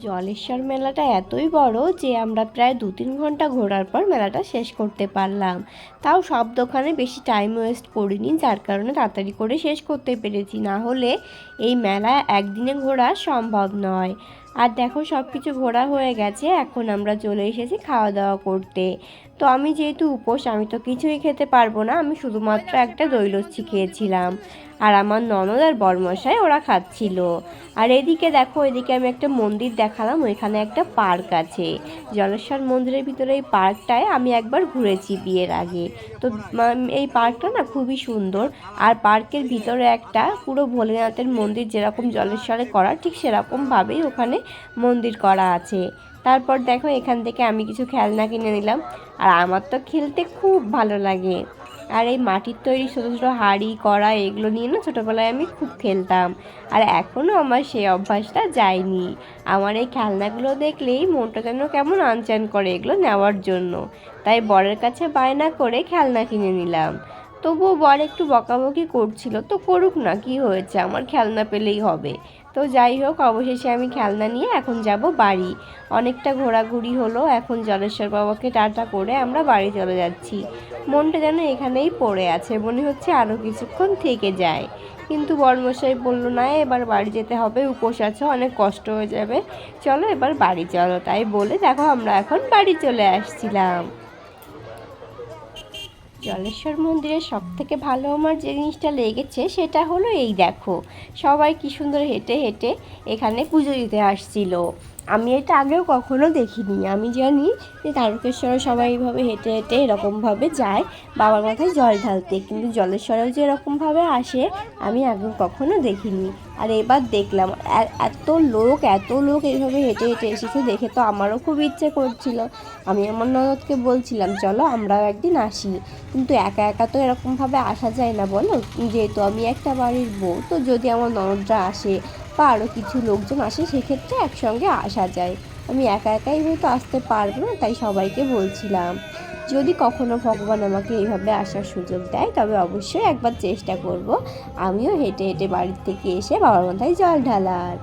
জলেশ্বর মেলাটা এতই বড় যে আমরা প্রায় 2-3 ঘন্টা ঘোরার পর মেলাটা শেষ করতে পারলাম। তাও সব দোকানে বেশি টাইম ওয়েস্ট করিনি, যার কারণে তাড়াতাড়ি করে শেষ করতে পেরেছি, না হলে এই মেলা একদিনে ঘোরা সম্ভব নয়। আর দেখো সব কিছু ঘোরা হয়ে গেছে, এখন আমরা চলে এসেছি খাওয়া দাওয়া করতে। তো আমি যেহেতু উপোস, আমি তো কিছুই খেতে পারবো না, আমি শুধুমাত্র একটা দই লস্যি খেয়েছিলাম। আর আমার ননদ আর বরমশাই ওরা খাচ্ছিল। আর এদিকে দেখো, এদিকে আমি একটা মন্দির দেখালাম, ওইখানে একটা পার্ক আছে। জলেশ্বর মন্দিরের ভিতরে এই পার্কটায় আমি একবার ঘুরেছি বিয়ের আগে। তো এই পার্কটা না খুবই সুন্দর। আর পার্কের ভিতরে একটা পুরো ভোলেনাথের মন্দির যেরকম জলেশ্বরে করা, ঠিক সেরকমভাবেই ওখানে মন্দির করা আছে। তারপর দেখো এখান থেকে আমি কিছু খেলনা কিনে নিলাম। আর আমার তো খেলতে খুব ভালো লাগে। আর এই মাটির তৈরি ছোটো ছোটো হাঁড়ি কড়া এগুলো নিয়ে না ছোটোবেলায় আমি খুব খেলতাম। আর এখনও আমার সেই অভ্যাসটা যায়নি। আমার এই খেলনাগুলো দেখলেই মনটা যেন কেমন আনচান করে এগুলো নেওয়ার জন্য। তাই বরের কাছে বায়না করে খেলনা কিনে নিলাম। তবুও বর একটু বকাবকি করছিল, তো করুক না, কি হয়েছে, আমার খেলনা পেলেই হবে। তো যাই হোক, অবশেষে আমি খেলনা নিয়ে এখন যাব বাড়ি। অনেকটা ঘোরাঘুরি হলো, এখন জলেশ্বর বাবাকে টাটা করে আমরা বাড়ি চলে যাচ্ছি। মনটা যেন এখানেই পড়ে আছে, মনে হচ্ছে আরও কিছুক্ষণ থেকে যায়। কিন্তু বরমশাই বলল, না এবার বাড়ি যেতে হবে, উপোস আছে, অনেক কষ্ট হয়ে যাবে, চলো এবার বাড়ি চলো। তাই বলে দেখো আমরা এখন বাড়ি চলে আসছিলাম। জলেশ্বর মন্দিরের সব থেকে ভালো আমার যে জিনিসটা লেগেছে সেটা হলো এই দেখো, সবাই কি সুন্দর হেঁটে হেঁটে এখানে পুজো দিতে আসছিল। আমি এটা আগেও কখনো দেখিনি। আমি জানি যে তারকেশ্বরে সবাই এইভাবে হেঁটে হেঁটে এরকমভাবে যায় বাবার মাথায় জল ঢালতে, কিন্তু জলেশ্বরেও যে এরকমভাবে আসে আমি আগে কখনো দেখিনি। আর এবার দেখলাম এত লোক এইভাবে হেঁটে হেঁটে এসেছে, দেখে তো আমারও খুব ইচ্ছে করছিল। আমি আমার ননদকে বলছিলাম, চলো আমরাও একদিন আসি। কিন্তু একা একা তো এরকমভাবে আসা যায় না বলো, যেহেতু আমি একটা বাড়ির বউ, তো যদি আমার ননদরা আসে বা আরও কিছু লোকজন আসে সেক্ষেত্রে একসঙ্গে আসা যায়। আমি একা একাই হয়তো আসতে পারবো না, তাই সবাইকে বলছিলাম যদি কখনো ভগবান আমাকে এইভাবে আসার সুযোগ দেয় তবে অবশ্যই একবার চেষ্টা করব আমিও হেঁটে হেঁটে বাড়ির থেকে এসে বাবার মাথায় জল ঢালার।